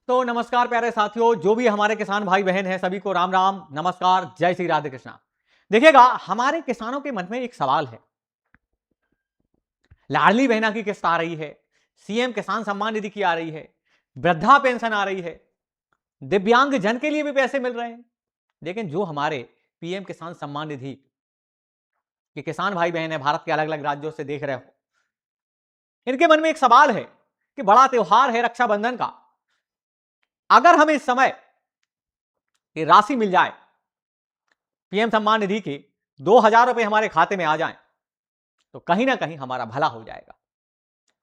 तो नमस्कार प्यारे साथियों, जो भी हमारे किसान भाई बहन हैं सभी को राम राम, नमस्कार, जय श्री राधे कृष्णा। देखिएगा, हमारे किसानों के मन में एक सवाल है। लाडली बहना की किस्त आ रही है, सीएम किसान सम्मान निधि की आ रही है, वृद्धा पेंशन आ रही है, दिव्यांग जन के लिए भी पैसे मिल रहे हैं, लेकिन जो हमारे पीएम किसान सम्मान निधि के किसान भाई बहन है, भारत के अलग अलग राज्यों से देख रहे हो, इनके मन में एक सवाल है कि बड़ा त्योहार है रक्षाबंधन का, अगर हमें इस समय ये राशि मिल जाए, पीएम सम्मान निधि के 2,000 रुपए हमारे खाते में आ जाएं, तो कहीं ना कहीं हमारा भला हो जाएगा।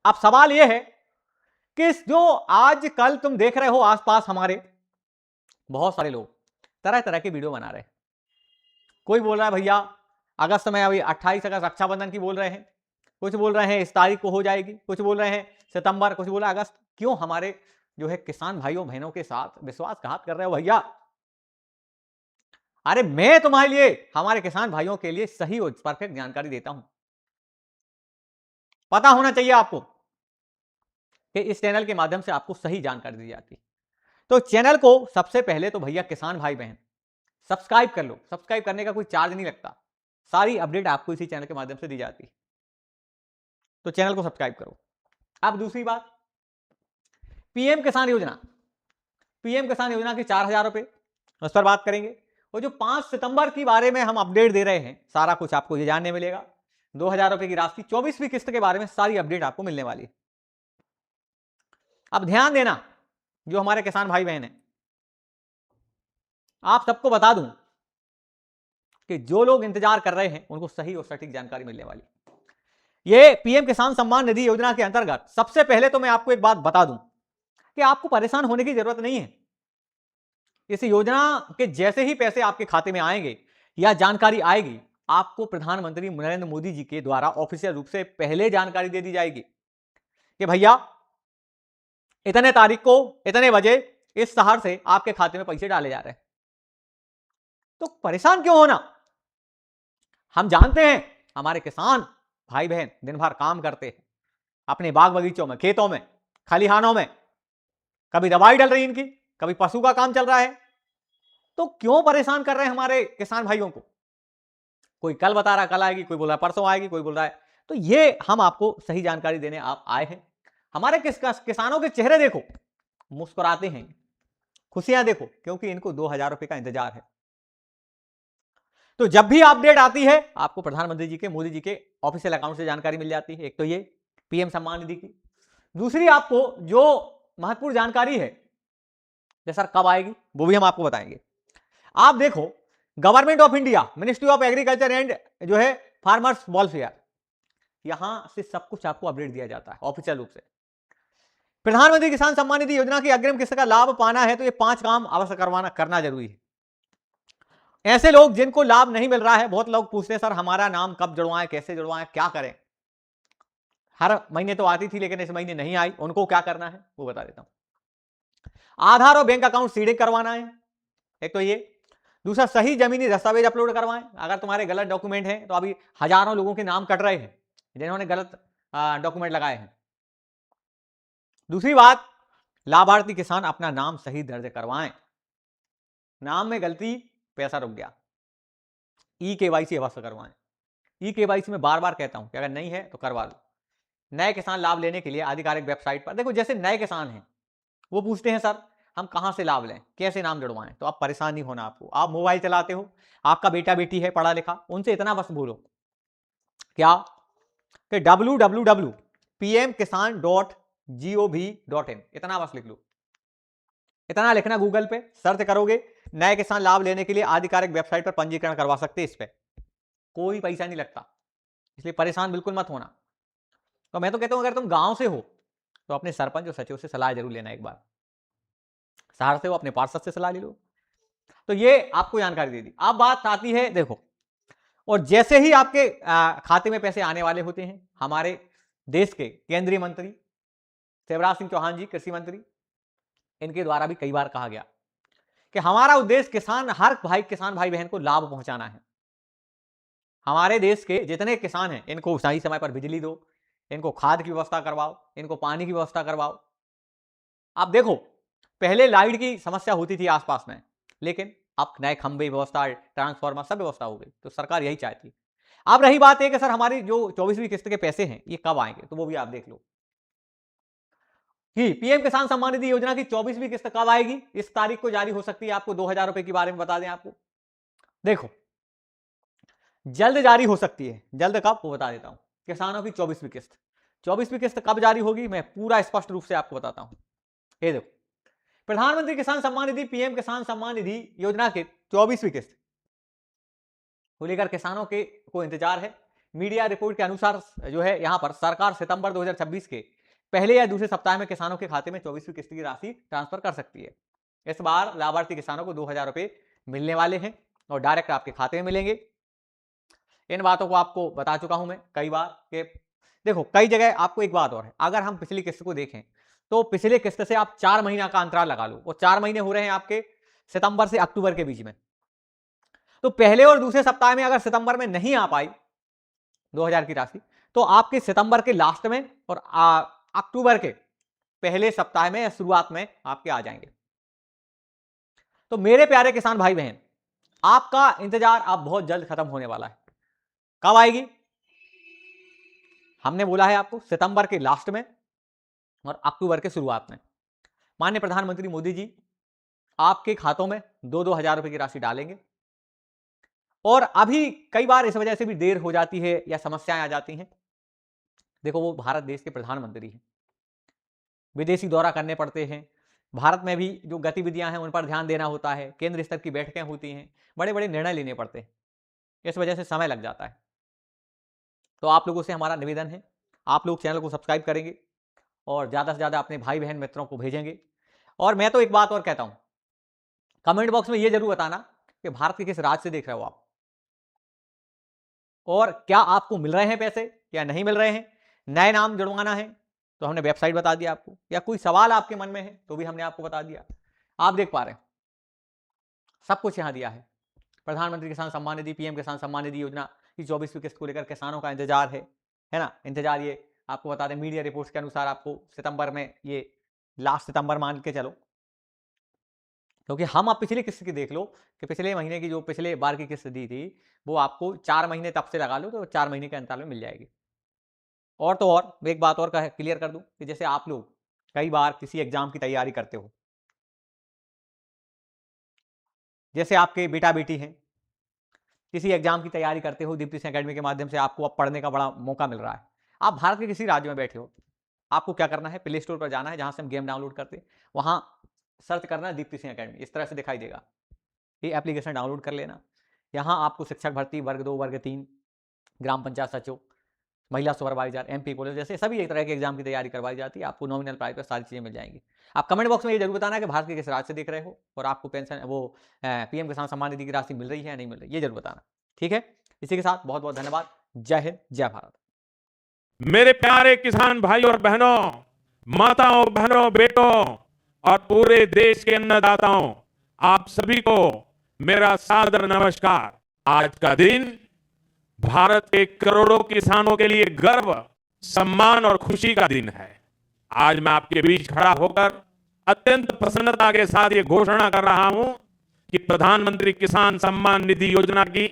अब सवाल यह है कि जो आज कल तुम देख रहे हो आसपास हमारे बहुत सारे लोग तरह तरह के वीडियो बना रहे हैं। कोई बोल रहा है भैया अगस्त में, अभी 28 अगस्त रक्षाबंधन की बोल रहे हैं, कुछ बोल रहे हैं इस तारीख को हो जाएगी, कुछ बोल रहे हैं सितंबर, कुछ बोल रहे हैं अगस्त। क्यों हमारे जो है किसान भाइयों बहनों के साथ विश्वासघात कर रहे हो भैया? अरे मैं तुम्हारे लिए, हमारे किसान भाइयों के लिए सही और परफेक्ट जानकारी देता हूं। पता होना चाहिए आपको कि इस चैनल के माध्यम से आपको सही जानकारी दी जाती है। तो चैनल को सबसे पहले तो भैया किसान भाई बहन सब्सक्राइब कर लो। सब्सक्राइब करने का कोई चार्ज नहीं लगता, सारी अपडेट आपको इसी चैनल के माध्यम से दी जाती है, तो चैनल को सब्सक्राइब करो। अब दूसरी बात, पीएम किसान योजना, पीएम किसान योजना की 4,000 रुपए, उस पर बात करेंगे। और जो 5 सितंबर के बारे में हम अपडेट दे रहे हैं, सारा कुछ आपको ये जानने मिलेगा। 2,000 रुपए की राशि, 24वीं किस्त के बारे में सारी अपडेट आपको मिलने वाली है। अब ध्यान देना, जो हमारे किसान भाई बहन हैं, आप सबको बता दूं कि जो लोग इंतजार कर रहे हैं उनको सही और सटीक जानकारी मिलने वाली। ये पीएम किसान सम्मान निधि योजना के अंतर्गत सबसे पहले तो मैं आपको एक बात बता दूं कि आपको परेशान होने की जरूरत नहीं है। इस योजना के जैसे ही पैसे आपके खाते में आएंगे या जानकारी आएगी, आपको प्रधानमंत्री नरेंद्र मोदी जी के द्वारा ऑफिशियल रूप से पहले जानकारी दे दी जाएगी कि भैया इतने तारीख को इतने बजे इस शहर से आपके खाते में पैसे डाले जा रहे हैं। तो परेशान क्यों होना? हम जानते हैं हमारे किसान भाई बहन दिन भर काम करते हैं अपने बाग बगीचों में, खेतों में, खलिहानों में, कभी दवाई डल रही इनकी, कभी पशु का काम चल रहा है। तो क्यों परेशान कर रहे हैं हमारे किसान भाइयों को? कोई कल बता रहा कल आएगी, कोई बोल रहा है परसों आएगी, कोई बोल रहा है। तो ये हम आपको सही जानकारी देने आप आए हैं। हमारे किसानों के चेहरे देखो, मुस्कुराते हैं, खुशियां देखो, क्योंकि इनको 2,000 रुपए का इंतजार है। तो जब भी अपडेट आती है आपको प्रधानमंत्री जी के, मोदी जी के ऑफिशियल अकाउंट से जानकारी मिल जाती है। एक तो ये पीएम सम्मान निधि की, दूसरी आपको जो महत्वपूर्ण जानकारी है कि सर कब आएगी, वो भी हम आपको बताएंगे। आप देखो, government of India, ministry of agriculture and जो है फार्मर्स वेलफेयर, यहां से सब कुछ आपको अपडेट दिया जाता है ऑफिशियल रूप से। प्रधानमंत्री किसान सम्मान निधि योजना की अग्रिम किस्त का लाभ पाना है तो ये 5 काम अवश्य करना जरूरी है। ऐसे लोग जिनको लाभ नहीं मिल रहा है, बहुत लोग पूछते हैं सर हमारा नाम कब जुड़वाएं, कैसे जुड़वाएं, क्या करें। हर महीने तो आती थी लेकिन इस महीने नहीं आई, उनको क्या करना है वो बता देता हूं। आधार और बैंक अकाउंट सीडिंग करवाना है, एक तो ये। दूसरा, सही जमीनी दस्तावेज अपलोड करवाएं। अगर तुम्हारे गलत डॉक्यूमेंट हैं तो अभी हजारों लोगों के नाम कट रहे हैं जिन्होंने गलत डॉक्यूमेंट लगाए हैं। दूसरी बात, लाभार्थी किसान अपना नाम सही दर्ज करवाएं। नाम में गलती, पैसा रुक गया, ई केवाईसी अवश्य करवाएं। ई केवाईसी में बार बार कहता हूं कि अगर नहीं है तो करवा लो। नए किसान लाभ लेने के लिए आधिकारिक वेबसाइट पर देखो, जैसे नए किसान हैं वो पूछते हैं सर हम कहां से लाभ लें, कैसे नाम जुड़वाएं, तो आप परेशान नहीं होना। आपको, आप मोबाइल चलाते हो, आपका बेटा बेटी है पढ़ा लिखा, उनसे इतना बस बोलो क्या कि www.pmkisan.gov.in, इतना बस लिख लो। इतना लिखना, गूगल पे सर्च करोगे, नए किसान लाभ लेने के लिए आधिकारिक वेबसाइट पर पंजीकरण करवा सकते हैं। इस पे कोई पैसा नहीं लगता, इसलिए परेशान बिल्कुल मत होना। तो मैं तो कहता हूं अगर तुम गांव से हो तो अपने सरपंच और सचिव से सलाह जरूर लेना। एक बार शहर से हो अपने पार्षद से सलाह ले लो। तो ये आपको जानकारी दे दी। अब बात आती है, देखो, और जैसे ही आपके खाते में पैसे आने वाले होते हैं, हमारे देश के केंद्रीय मंत्री शिवराज सिंह चौहान जी, कृषि मंत्री, इनके द्वारा भी कई बार कहा गया कि हमारा उद्देश्य हर किसान भाई बहन को लाभ पहुंचाना है। हमारे देश के जितने किसान हैं इनको सही समय पर बिजली दो, इनको खाद की व्यवस्था करवाओ, इनको पानी की व्यवस्था करवाओ। आप देखो, पहले लाइट की समस्या होती थी आसपास में, लेकिन अब नए खंभे व्यवस्था, ट्रांसफार्मर सब व्यवस्था हो गई, तो सरकार यही चाहती है। अब रही बात है कि सर हमारी जो 24वीं किस्त के पैसे हैं ये कब आएंगे, तो वो भी आप देख लो कि पीएम किसान सम्मान निधि योजना की 24वीं किस्त कब आएगी। इस तारीख को जारी हो सकती है। आपको 2000 रुपए के बारे में बता दें, आपको देखो जल्द जारी हो सकती है। जल्द कब, वो बता देता हूं। किसानों की 24वीं किस्त, 24वीं किस्त कब जारी होगी मैं पूरा स्पष्ट रूप से आपको बताता हूं। ये देखो, प्रधानमंत्री किसान सम्मान निधि, पीएम किसान सम्मान निधि योजना के 24वीं किस्त को लेकर किसानों के को इंतजार है। मीडिया रिपोर्ट के अनुसार जो है यहां पर सरकार सितंबर 2026 के पहले या दूसरे सप्ताह में किसानों के खाते में 24वीं किस्त की राशि ट्रांसफर कर सकती है। इस बार लाभार्थी किसानों को 2000 रुपए मिलने वाले हैं और डायरेक्ट आपके खाते में मिलेंगे। इन बातों को आपको बता चुका हूं मैं कई बार कि देखो कई जगह। आपको एक बात और है, अगर हम पिछली किस्त को देखें तो पिछले किस्त से आप 4 महीना का अंतराल लगा लो, और 4 महीने हो रहे हैं आपके सितंबर से अक्टूबर के बीच में। तो पहले और दूसरे सप्ताह में अगर सितंबर में नहीं आ पाई 2000 की राशि, तो आपके सितंबर के लास्ट में और अक्टूबर के पहले सप्ताह में या शुरुआत में आपके आ जाएंगे। तो मेरे प्यारे किसान भाई बहन, आपका इंतजार अब बहुत जल्द खत्म होने वाला है। कब आएगी? हमने बोला है आपको सितंबर के लास्ट में और अक्टूबर के शुरुआत में। माननीय प्रधानमंत्री मोदी जी आपके खातों में 2-2 हजार रुपए की राशि डालेंगे। और अभी कई बार इस वजह से भी देर हो जाती है या समस्याएं आ जाती हैं। देखो, वो भारत देश के प्रधानमंत्री हैं, विदेशी दौरा करने पड़ते हैं, भारत में भी जो गतिविधियां हैं उन पर ध्यान देना होता है, केंद्र स्तर की बैठकें होती हैं, बड़े बड़े निर्णय लेने पड़ते हैं, इस वजह से समय लग जाता है। तो आप लोगों से हमारा निवेदन है, आप लोग चैनल को सब्सक्राइब करेंगे और ज़्यादा से ज़्यादा अपने भाई बहन मित्रों को भेजेंगे। और मैं तो एक बात और कहता हूँ, कमेंट बॉक्स में ये जरूर बताना कि भारत के किस राज्य से देख रहे हो आप, और क्या आपको मिल रहे हैं पैसे या नहीं मिल रहे हैं। नए नाम जुड़वाना है तो हमने वेबसाइट बता दिया आपको, या कोई सवाल आपके मन में है तो भी हमने आपको बता दिया। आप देख पा रहे हैं सब कुछ यहां दिया है। प्रधानमंत्री किसान सम्मान निधि, पीएम किसान सम्मान निधि योजना की 24वीं किस्त को लेकर किसानों का इंतजार है ना। इंतजार ये आपको बता दें, मीडिया रिपोर्ट्स के अनुसार आपको सितंबर में, ये लास्ट सितंबर मान के चलो, क्योंकि हम आप पिछली किस्त की देख लो कि पिछले महीने की जो पिछले बार की किस्त दी थी वो आपको 4 महीने तब से लगा लो, तो 4 महीने के अंतराल में मिल जाएगी। और तो और मैं एक बात और क्लियर कर दूं कि जैसे आप लोग कई बार किसी एग्जाम की तैयारी करते हो, जैसे आपके बेटा बेटी हैं, किसी एग्जाम की तैयारी करते हो, दीप्ति सिंह एकेडमी के माध्यम से आपको अब पढ़ने का बड़ा मौका मिल रहा है। आप भारत के किसी राज्य में बैठे हो, आपको क्या करना है, प्ले स्टोर पर जाना है जहां से हम गेम डाउनलोड करते हैं, वहां सर्च करना है दीप्ति सिंह एकेडमी, इस तरह से दिखाई देगा। ये एप्लीकेशन डाउनलोड कर लेना। यहाँ आपको शिक्षक भर्ती, वर्ग 2, वर्ग 3, ग्राम पंचायत सचिव, महिला सुपरवाइजर, एमपी पुलिस जैसे सभी एक तरह के एग्जाम की तैयारी करवाई जाती है। आपको नॉमिनल प्राइस पर सारी चीज़ें मिल जाएंगी। आप कमेंट बॉक्स में ये जरूर बताना कि भारत के किस राज्य से देख रहे हो और आपको पेंशन वो पीएम किसान सम्मान निधि की राशि मिल रही है या नहीं मिल रही, ये जरूर बताना। ठीक है, इसी के साथ बहुत बहुत धन्यवाद। जय हिंद, जय भारत। मेरे प्यारे किसान भाई और बहनों, माताओं, बहनों, बेटों और पूरे देश के अन्नदाताओं, आप सभी को मेरा सादर नमस्कार। आज का दिन भारत के करोड़ों किसानों के लिए गर्व, सम्मान और खुशी का दिन है। आज मैं आपके बीच खड़ा होकर अत्यंत प्रसन्नता के साथ ये घोषणा कर रहा हूं कि प्रधानमंत्री किसान सम्मान निधि योजना की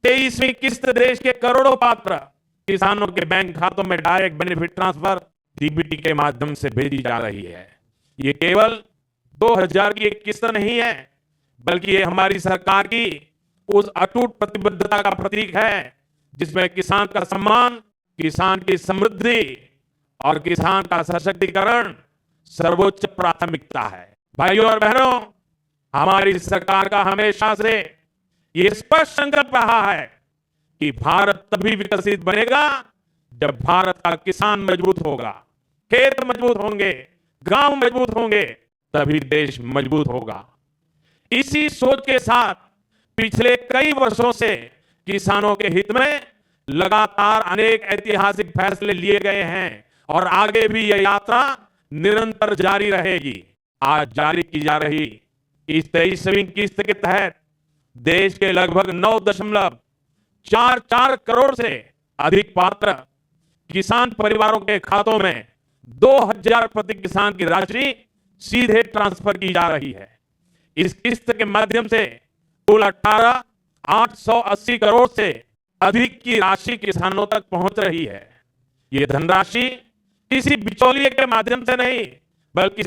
23वीं किस्त देश के करोड़ों पात्र किसानों के बैंक खातों में डायरेक्ट बेनिफिट ट्रांसफर डीबीटी के माध्यम से भेजी जा रही है। ये केवल 2000 की एक किस्त नहीं है, बल्कि ये हमारी सरकार की उस अटूट प्रतिबद्धता का प्रतीक है जिसमें किसान का सम्मान, किसान की समृद्धि और किसान का सशक्तिकरण सर्वोच्च प्राथमिकता है। भाइयों और बहनों, हमारी सरकार का हमेशा से ये स्पष्ट संकल्प रहा है कि भारत तभी विकसित बनेगा जब भारत का किसान मजबूत होगा, खेत मजबूत होंगे, गांव मजबूत होंगे, तभी देश मजबूत होगा। इसी सोच के साथ पिछले कई वर्षों से किसानों के हित में लगातार अनेक ऐतिहासिक फैसले लिए गए हैं और आगे भी यह यात्रा निरंतर जारी रहेगी। आज जारी की जा रही इस 23वीं किस्त के तहत देश के लगभग 9.44 करोड़ से अधिक पात्र किसान परिवारों के खातों में 2000 प्रति किसान की राशि सीधे ट्रांसफर की जा रही है। इस किस्त के माध्यम से कुल 18,880 करोड़ से अधिक की राशि किसानों तक पहुंच रही है। ये धनराशि किसी बिचौलिए के माध्यम से नहीं, बल्कि